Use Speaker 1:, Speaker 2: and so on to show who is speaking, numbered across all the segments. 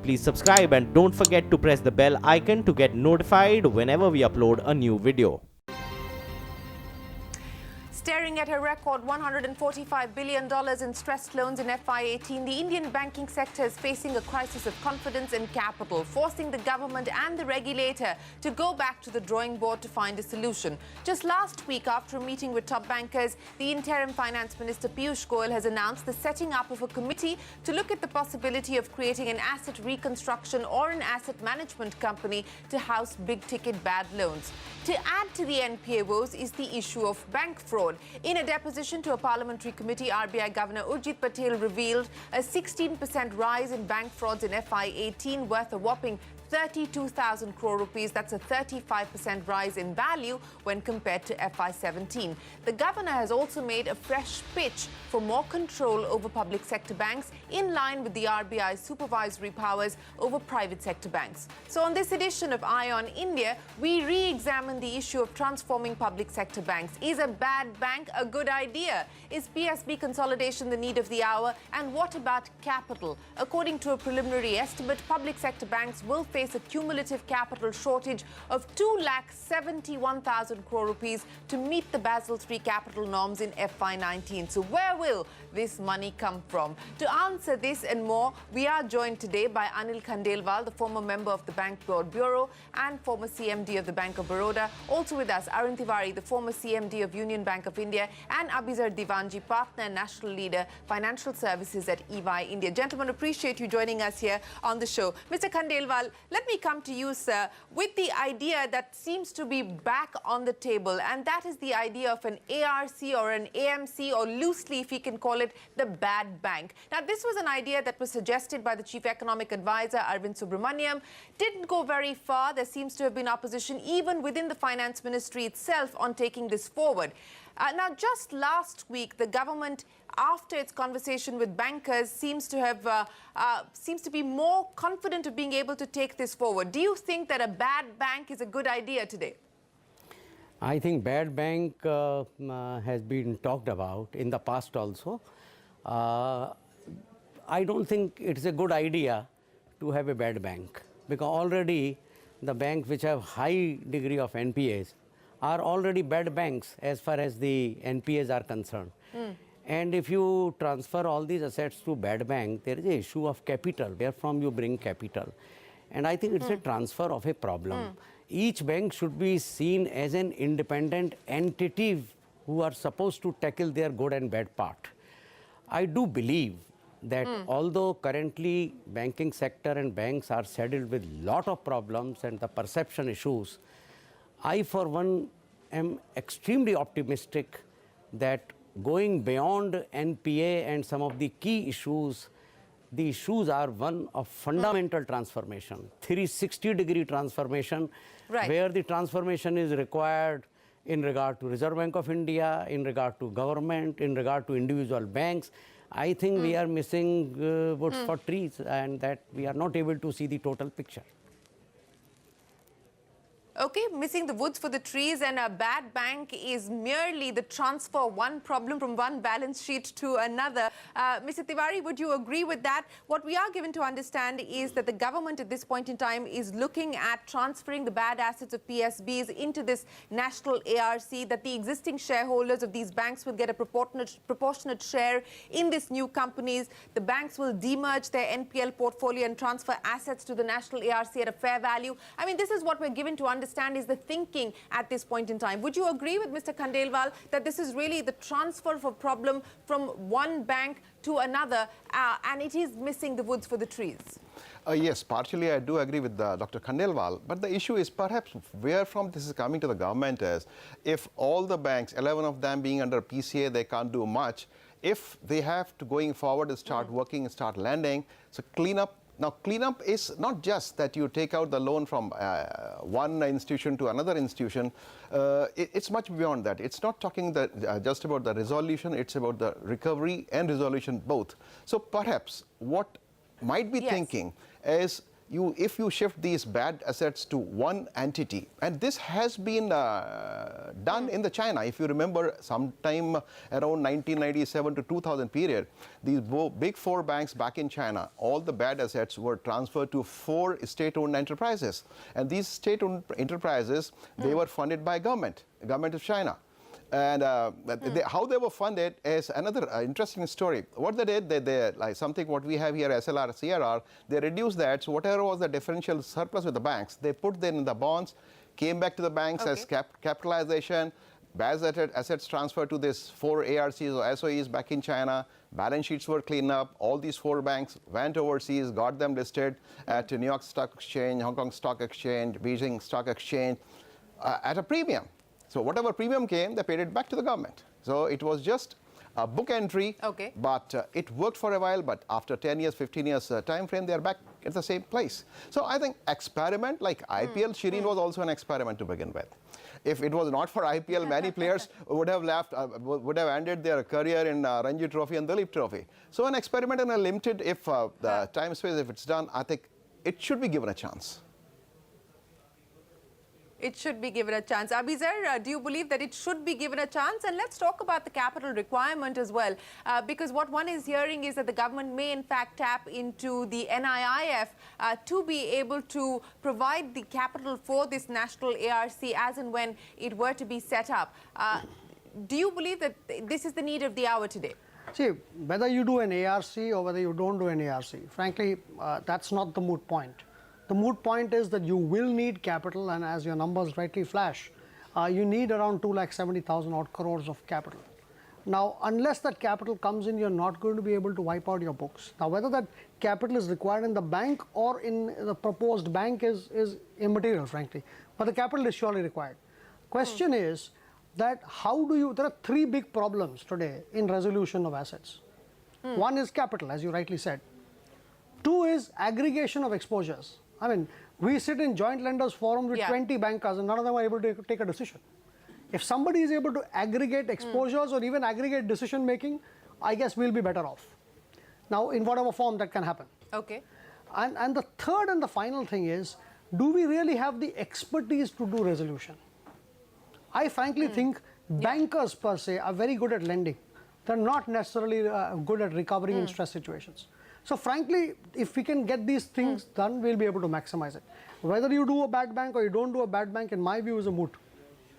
Speaker 1: Please subscribe and don't forget to press the bell icon to get notified whenever we upload a new video.
Speaker 2: Staring at a record $145 billion in stressed loans in FY18, the Indian banking sector is facing a crisis of confidence and capital, forcing the government and the regulator to go back to the drawing board to find a solution. Just last week, after a meeting with top bankers, the interim Finance Minister Piyush Goyal has announced the setting up of a committee to look at the possibility of creating an asset reconstruction or an asset management company to house big-ticket bad loans. To add to the NPA woes is the issue of bank fraud. In a deposition to a parliamentary committee, RBI Governor Urjit Patel revealed a 16% rise in bank frauds in FY18 worth a whopping 32,000 crore rupees. That's a 35% rise in value when compared to FY17. The governor has also made a fresh pitch for more control over public sector banks in line with the RBI's supervisory powers over private sector banks. So on this edition of Eye on India, we re-examine the issue of transforming public sector banks. Is a bad bank a good idea? Is PSB consolidation the need of the hour? And what about capital? According to a preliminary estimate, public sector banks will face a cumulative capital shortage of 2,71,000 crore rupees to meet the Basel III capital norms in FY19. So where will this money come from? To answer this and more, we are joined today by Anil Khandelwal, the former member of the Bank Board Bureau and former CMD of the Bank of Baroda. Also with us, Arun Tiwari, the former CMD of Union Bank of India, and Abhizar Divanji, partner and national leader, financial services at EY India. Gentlemen, appreciate you joining us here on the show. Mr. Khandelwal, let me come to you, sir, with the idea that seems to be back on the table, and that is the idea of an ARC or an AMC, or loosely, if we can call it, the bad bank. Now, this was an idea that was suggested by the Chief Economic Advisor, Arvind Subramaniam. Didn't go very far. There seems to have been opposition even within the Finance Ministry itself on taking this forward. Now, just last week, the government, after its conversation with bankers, seems to be more confident of being able to take this forward. Do you think that a bad bank is a good idea today?
Speaker 3: I think bad bank has been talked about in the past also. I don't think it's a good idea to have a bad bank, because already the banks which have high degree of NPAs are already bad banks as far as the NPAs are concerned. And if you transfer all these assets to bad bank, there is an issue of capital, where from you bring capital. And I think it's a transfer of a problem. Each bank should be seen as an independent entity who are supposed to tackle their good and bad part. I do believe that although currently banking sector and banks are saddled with lot of problems and the perception issues, I, for one, am extremely optimistic that going beyond NPA and some of the key issues, the issues are one of fundamental transformation, 360-degree transformation, where the transformation is required in regard to Reserve Bank of India, in regard to government, in regard to individual banks. I think we are missing woods for trees, and that we are not able to see the total picture.
Speaker 2: Okay, missing the woods for the trees, and a bad bank is merely the transfer of one problem from one balance sheet to another. Mr. Tiwari, would you agree with that? What we are given to understand is that the government at this point in time is looking at transferring the bad assets of PSBs into this national ARC, that the existing shareholders of these banks will get a proportionate share in this new companies. The banks will demerge their NPL portfolio and transfer assets to the national ARC at a fair value. I mean, this is what we're given to understand is the thinking at this point in time. Would you agree with Mr. Khandelwal that this is really the transfer of a problem from one bank to another, and it is missing the woods for the trees?
Speaker 4: Yes, partially I do agree with Dr. Khandelwal, but the issue is perhaps where from this is coming to the government is, if all the banks, 11 of them being under PCA, they can't do much. If they have to going forward and start working and start lending, so cleanup. Now, cleanup is not just that you take out the loan from one institution to another institution. It's much beyond that. It's not talking just about the resolution. It's about the recovery and resolution both. So perhaps what might be thinking is if you shift these bad assets to one entity, and this has been done in the China. If you remember, sometime around 1997 to 2000 period, these big four banks back in China, all the bad assets were transferred to four state-owned enterprises. And these state-owned enterprises, they were funded by government of China. And how they were funded is another interesting story. What they did, they like something what we have here, SLR, CRR, they reduced that. So whatever was the differential surplus with the banks, they put them in the bonds, came back to the banks as capitalization, bad assets transferred to this four ARCs or SOEs back in China, balance sheets were cleaned up, all these four banks went overseas, got them listed at New York Stock Exchange, Hong Kong Stock Exchange, Beijing Stock Exchange at a premium. So whatever premium came, they paid it back to the government. So it was just a book entry, but it worked for a while, but after 10 years, 15 years time frame, they are back at the same place. So I think experiment like IPL, Shireen was also an experiment to begin with. If it was not for IPL, many players would have left, would have ended their career in Ranji Trophy and Duleep Trophy. So an experiment and a limited, if the time space, if it's done, I think it should be given a chance.
Speaker 2: It should be given a chance. Abizar, do you believe that it should be given a chance? And let's talk about the capital requirement as well, because what one is hearing is that the government may in fact tap into the NIIF to be able to provide the capital for this national ARC as and when it were to be set up. Do you believe that this is the need of the hour today?
Speaker 5: See, whether you do an ARC or whether you don't do an ARC, frankly, that's not the moot point. The moot point is that you will need capital, and as your numbers rightly flash, you need around 2,70,000 odd crores of capital. Now, unless that capital comes in, you're not going to be able to wipe out your books. Now, whether that capital is required in the bank or in the proposed bank is immaterial, frankly. But the capital is surely required. Question is that how do you, there are three big problems today in resolution of assets. One is capital, as you rightly said. Two is aggregation of exposures. I mean, we sit in joint lenders forum with 20 bankers and none of them are able to take a decision. If somebody is able to aggregate exposures or even aggregate decision making, I guess we'll be better off. Now, in whatever form that can happen.
Speaker 2: Okay.
Speaker 5: And the third and the final thing is, do we really have the expertise to do resolution? I frankly think bankers per se are very good at lending. They're not necessarily good at recovering in stress situations. So frankly, if we can get these things done, we'll be able to maximize it. Whether you do a bad bank or you don't do a bad bank, in my view, is a moot.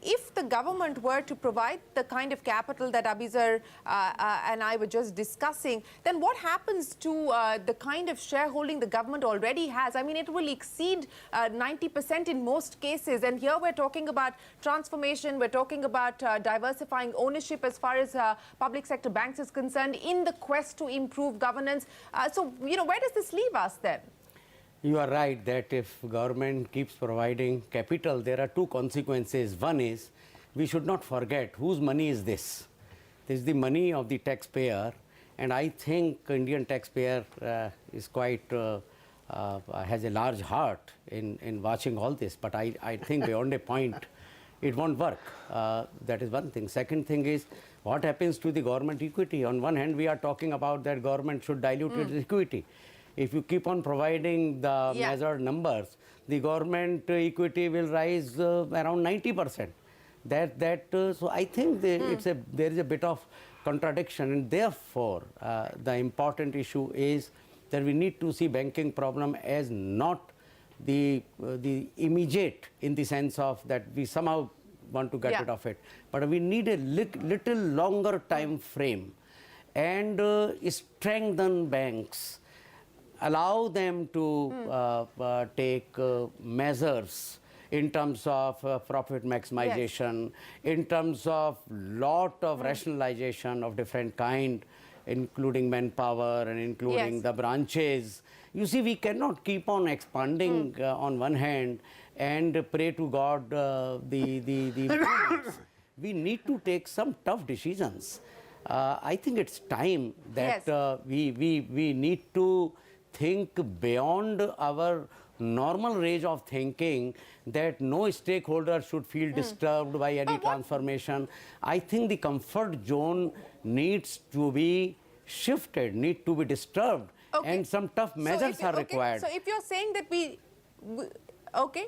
Speaker 2: If the government were to provide the kind of capital that Abizar and I were just discussing, then what happens to the kind of shareholding the government already has? I mean, it will exceed 90% in most cases. And here we're talking about transformation. We're talking about diversifying ownership as far as public sector banks is concerned in the quest to improve governance. So, you know, where does this leave us then?
Speaker 3: You are right that if government keeps providing capital, there are two consequences. One is, we should not forget whose money is this. This is the money of the taxpayer, and I think Indian taxpayer is quite, has a large heart in watching all this, but I think beyond a point, it won't work. That is one thing. Second thing is, what happens to the government equity? On one hand, we are talking about that government should dilute its equity. If you keep on providing the measured numbers, the government equity will rise around 90%. So I think there is a bit of contradiction, and therefore the important issue is that we need to see banking problem as not the immediate, in the sense of that we somehow want to get rid of it, but we need a little longer time frame and strengthen banks. Allow them to take measures in terms of profit maximization, in terms of lot of rationalization of different kind, including manpower and including the branches. You see, we cannot keep on expanding on one hand and pray to God we need to take some tough decisions. I think it's time that we need to think beyond our normal range of thinking, that no stakeholder should feel disturbed by any transformation. I think the comfort zone needs to be shifted, need to be disturbed, and some tough measures are required.
Speaker 2: So if you're saying that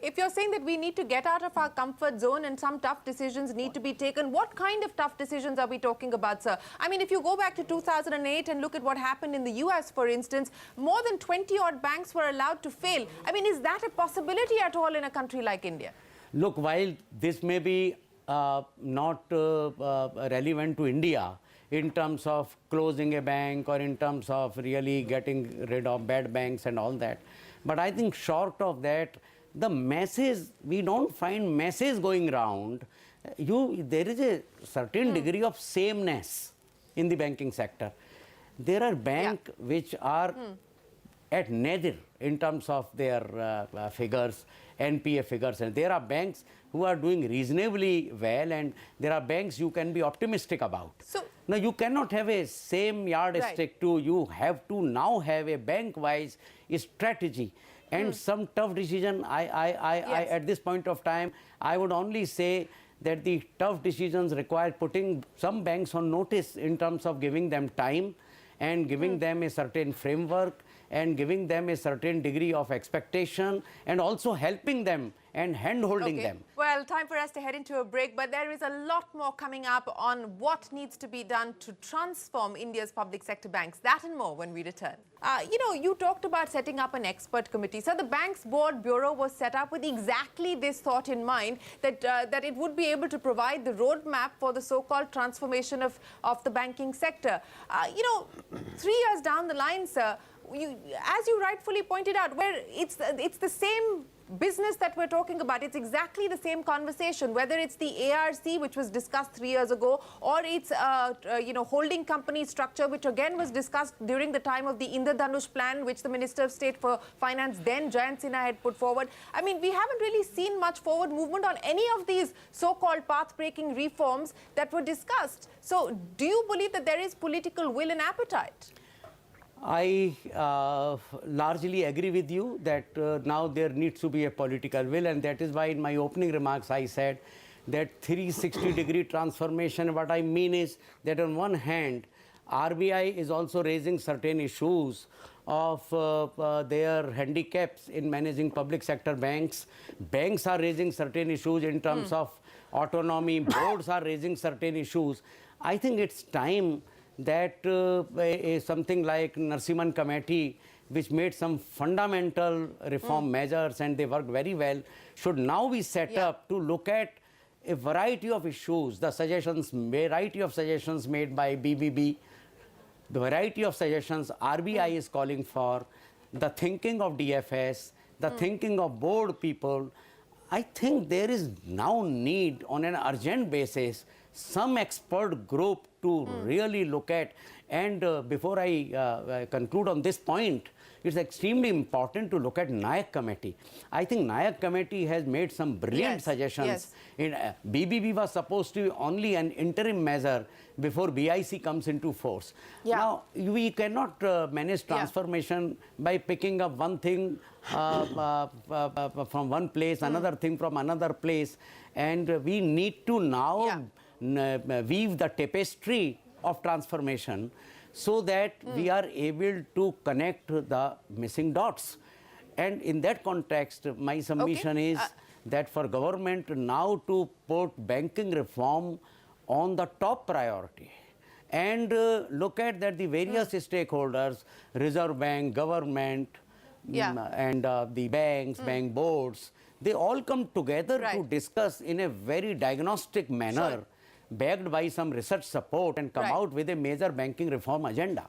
Speaker 2: if you're saying that we need to get out of our comfort zone and some tough decisions need to be taken, what kind of tough decisions are we talking about, sir? I mean, if you go back to 2008 and look at what happened in the US, for instance, more than 20-odd banks were allowed to fail. I mean, is that a possibility at all in a country like India?
Speaker 3: Look, while this may be not relevant to India in terms of closing a bank or in terms of really getting rid of bad banks and all that, but I think short of that, the masses, we don't find masses going around. There is a certain degree of sameness in the banking sector. There are banks which are at nadir in terms of their figures, NPA figures, and there are banks who are doing reasonably well, and there are banks you can be optimistic about.
Speaker 2: So
Speaker 3: now you cannot have a same yardstick to, you have to now have a bank-wise strategy. And some tough decision, at this point of time, I would only say that the tough decisions require putting some banks on notice in terms of giving them time and giving them a certain framework and giving them a certain degree of expectation and also helping them and hand-holding them.
Speaker 2: Well, time for us to head into a break, but there is a lot more coming up on what needs to be done to transform India's public sector banks. That and more when we return. You talked about setting up an expert committee. So the Bank's Board Bureau was set up with exactly this thought in mind, that it would be able to provide the roadmap for the so-called transformation of the banking sector. 3 years down the line, sir, as you rightfully pointed out, where it's the same business that we're talking about. It's exactly the same conversation, whether it's the ARC, which was discussed 3 years ago, or it's holding company structure, which again was discussed during the time of the Indradhanush plan, which the Minister of State for Finance then, Jayant Sinha, had put forward. I mean, we haven't really seen much forward movement on any of these so-called path-breaking reforms that were discussed. So do you believe that there is political will and appetite?
Speaker 3: I largely agree with you that now there needs to be a political will, and that is why in my opening remarks I said that 360-degree transformation. What I mean is that on one hand, RBI is also raising certain issues of their handicaps in managing public sector banks. Banks are raising certain issues in terms of autonomy. Boards are raising certain issues. I think it's time that something like Narasimhan Committee, which made some fundamental reform measures and they worked very well, should now be set up to look at a variety of issues, the variety of suggestions made by BBB, the variety of suggestions RBI is calling for, the thinking of DFS, the thinking of board people. I think there is now need on an urgent basis some expert group to really look at. And before I conclude on this point, it's extremely important to look at Nayak Committee. I think Nayak Committee has made some brilliant suggestions. In, BBB was supposed to be only an interim measure before BIC comes into force. Now, we cannot manage transformation by picking up one thing from one place, another thing from another place. And we need to now weave the tapestry of transformation so that we are able to connect the missing dots. And in that context, my submission is that for government now to put banking reform on the top priority and look at that the various stakeholders, Reserve Bank, government, and the banks, bank boards, they all come together to discuss in a very diagnostic manner, backed by some research support, and come out with a major banking reform agenda.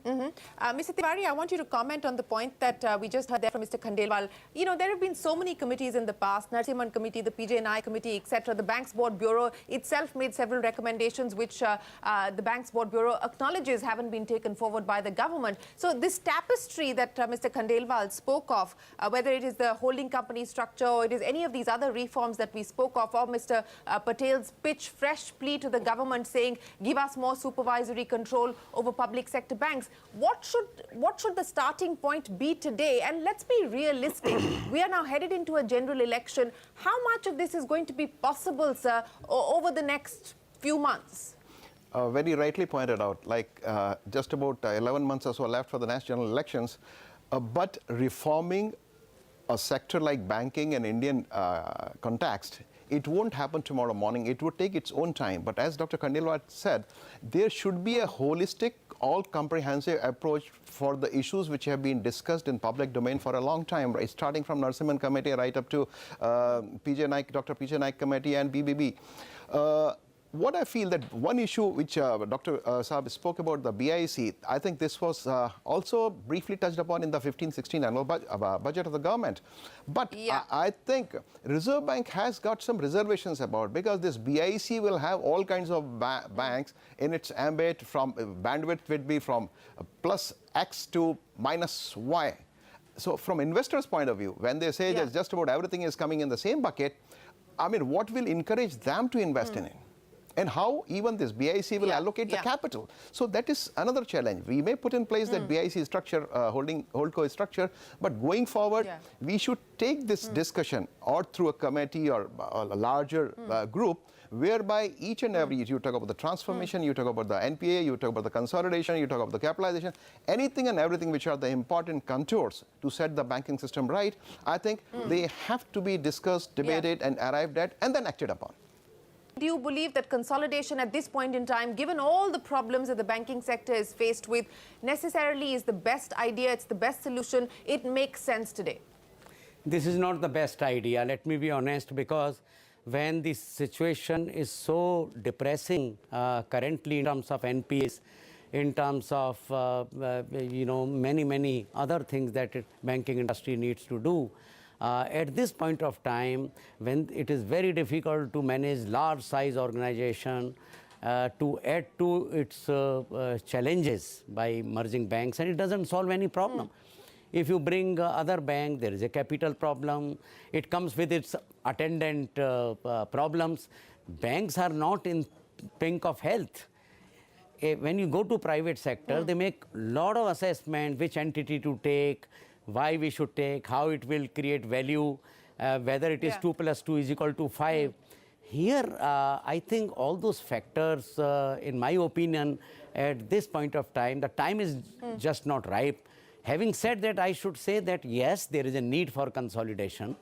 Speaker 2: Mr. Tiwari, I want you to comment on the point that we just heard there from Mr. Khandelwal. You know, there have been so many committees in the past, Narasimhan Committee, the PJ Committee, etc. The Bank's Board Bureau itself made several recommendations which the Bank's Board Bureau acknowledges haven't been taken forward by the government. So this tapestry that Mr. Khandelwal spoke of, whether it is the holding company structure or it is any of these other reforms that we spoke of, or Mr. Patel's pitch, fresh plea to the government saying, give us more supervisory control over public sector banks. What should the starting point be today? And let's be realistic. We are now headed into a general election. How much of this is going to be possible, sir, over the next few months?
Speaker 4: very rightly pointed out, like just about 11 months or so left for the next general elections, but reforming a sector like banking in Indian context, it won't happen tomorrow morning. It would take its own time. But as Dr. Khandelwal said, there should be a holistic, all-comprehensive approach for the issues which have been discussed in public domain for a long time, right? Starting from Narasimhan Committee right up to Dr. PJ Naik Committee and BBB. What I feel that one issue which Dr. Saab spoke about, the BIC, I think this was also briefly touched upon in the 15-16 annual budget of the government. But I think Reserve Bank has got some reservations about, because this BIC will have all kinds of banks in its ambit. From bandwidth would be from plus X to minus Y. So from investors' point of view, when they say that just about everything is coming in the same bucket, I mean, what will encourage them to invest in it? And how even this BIC will allocate the capital. So that is another challenge. We may put in place that BIC structure, holdco structure, but going forward, we should take this discussion or through a committee or a larger group, whereby each and every, you talk about the transformation, you talk about the NPA, you talk about the consolidation, you talk about the capitalization, anything and everything which are the important contours to set the banking system right, I think they have to be discussed, debated, and arrived at, and then acted upon.
Speaker 2: Do you believe that consolidation at this point in time, given all the problems that the banking sector is faced with, necessarily is the best idea, it's the best solution, it makes sense today?
Speaker 3: This is not the best idea, let me be honest, because when the situation is so depressing currently in terms of NPAs, in terms of many other things that banking industry needs to do, at this point of time, when it is very difficult to manage large size organization, to add to its challenges by merging banks, and it doesn't solve any problem. If you bring other bank, there is a capital problem. It comes with its attendant problems. Banks are not in pink of health. When you go to private sector, they make lot of assessment, which entity to take, why we should take, how it will create value, whether it is 2 + 2 = 5. Here, I think all those factors, in my opinion, at this point of time, the time is just not ripe. Having said that, I should say that yes, there is a need for consolidation.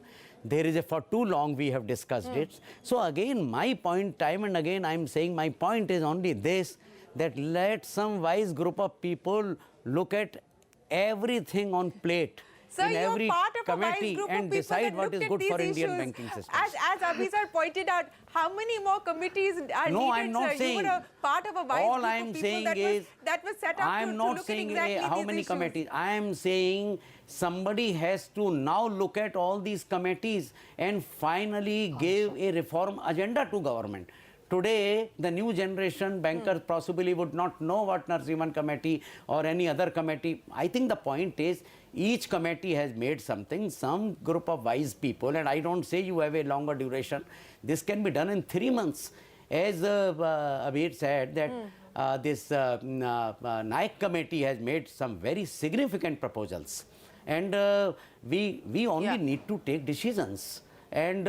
Speaker 3: There is for too long we have discussed it. So again, my point, time and again, I'm saying my point is only this, that let some wise group of people look at everything on plate in every committee and decide what is good for Indian banking system.
Speaker 2: As Abhi sir pointed out, how many more committees are needed,
Speaker 3: I'm not
Speaker 2: sir?
Speaker 3: saying.
Speaker 2: You were a part of a wise
Speaker 3: all
Speaker 2: group
Speaker 3: I'm
Speaker 2: of people
Speaker 3: saying
Speaker 2: that was set up
Speaker 3: I'm
Speaker 2: to
Speaker 3: not
Speaker 2: look
Speaker 3: saying
Speaker 2: at exactly
Speaker 3: how
Speaker 2: these
Speaker 3: many
Speaker 2: issues.
Speaker 3: committees. I am saying somebody has to now look at all these committees and finally give a reform agenda to government. Today, the new generation bankers possibly would not know what Narasimhan Committee or any other committee. I think the point is, each committee has made something, some group of wise people, and I don't say you have a longer duration. This can be done in 3 months. As Abir said, that this Naik Committee has made some very significant proposals. And we only need to take decisions. And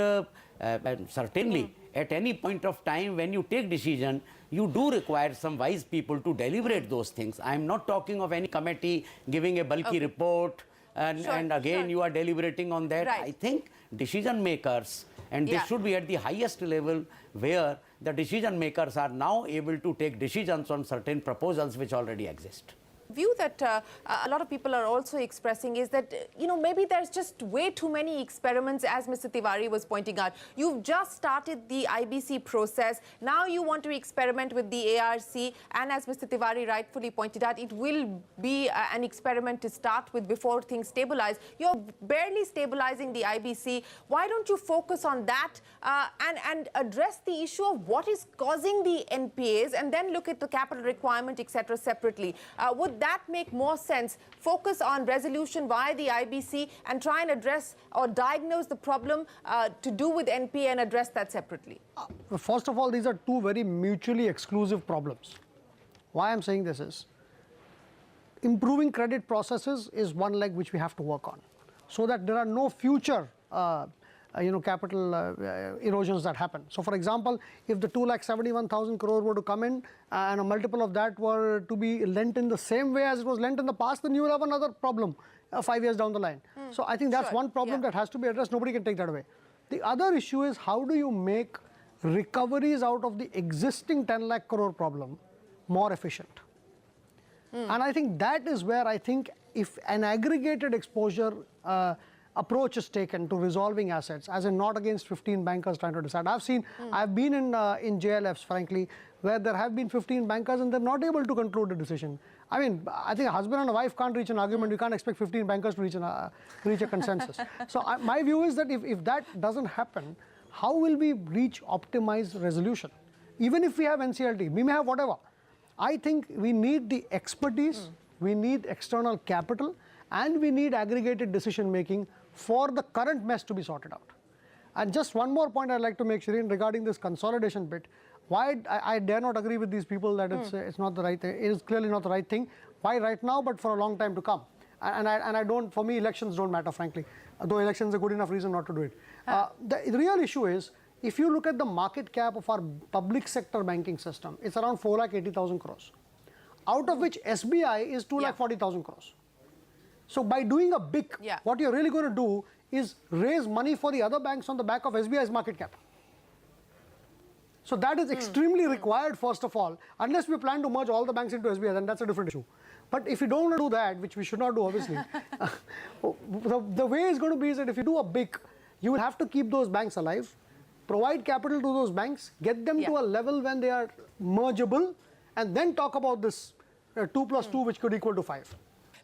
Speaker 3: certainly, at any point of time when you take decision, you do require some wise people to deliberate those things. I am not talking of any committee giving a bulky report and again you are deliberating on that. I think decision makers, and this should be at the highest level where the decision makers are now able to take decisions on certain proposals which already exist.
Speaker 2: View that a lot of people are also expressing is that, maybe there's just way too many experiments, as Mr. Tiwari was pointing out. You've just started the IBC process. Now you want to experiment with the ARC. And as Mr. Tiwari rightfully pointed out, it will be an experiment to start with before things stabilize. You're barely stabilizing the IBC. Why don't you focus on that and address the issue of what is causing the NPAs and then look at the capital requirement, etc. separately? Would that make more sense? Focus on resolution via the IBC and try and address or diagnose the problem to do with NPA and address that separately?
Speaker 5: First of all, these are two very mutually exclusive problems. Why I'm saying this is, improving credit processes is one leg which we have to work on, so that there are no future capital erosions that happen. So for example, if the 2,71,000 crore were to come in and a multiple of that were to be lent in the same way as it was lent in the past, then you will have another problem 5 years down the line. So I think that's one problem that has to be addressed. Nobody can take that away. The other issue is, how do you make recoveries out of the existing 10 lakh crore problem more efficient? And I think that is where I think if an aggregated exposure approach is taken to resolving assets, as in not against 15 bankers trying to decide. I've been in JLFs, frankly, where there have been 15 bankers and they're not able to conclude a decision. I mean, I think a husband and a wife can't reach an argument. You can't expect 15 bankers to reach a consensus. So my view is that if that doesn't happen, how will we reach optimized resolution? Even if we have NCLT, we may have whatever. I think we need the expertise, we need external capital, and we need aggregated decision making for the current mess to be sorted out. And just one more point I'd like to make, Shireen, regarding this consolidation bit. Why I dare not agree with these people that it's not the right thing. It is clearly not the right thing. Why right now, but for a long time to come? And I don't. For me, elections don't matter, frankly. Though elections are a good enough reason not to do it. The real issue is, if you look at the market cap of our public sector banking system, it's around 4,80,000 crores, out of which SBI is 2,40,000 crores. So by doing a BIC, what you're really going to do is raise money for the other banks on the back of SBI's market cap. So that is extremely required, first of all. Unless we plan to merge all the banks into SBI, then that's a different issue. But if you don't want to do that, which we should not do, obviously, the way it's going to be is that if you do a BIC, you will have to keep those banks alive, provide capital to those banks, get them to a level when they are mergeable, and then talk about this 2 plus 2, which could equal to 5.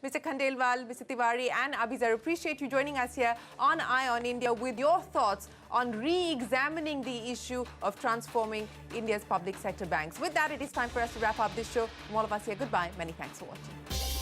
Speaker 2: Mr. Khandelwal, Mr. Tiwari and Abizar, appreciate you joining us here on Eye on India with your thoughts on re-examining the issue of transforming India's public sector banks. With that, it is time for us to wrap up this show. From all of us here, goodbye. Many thanks for watching.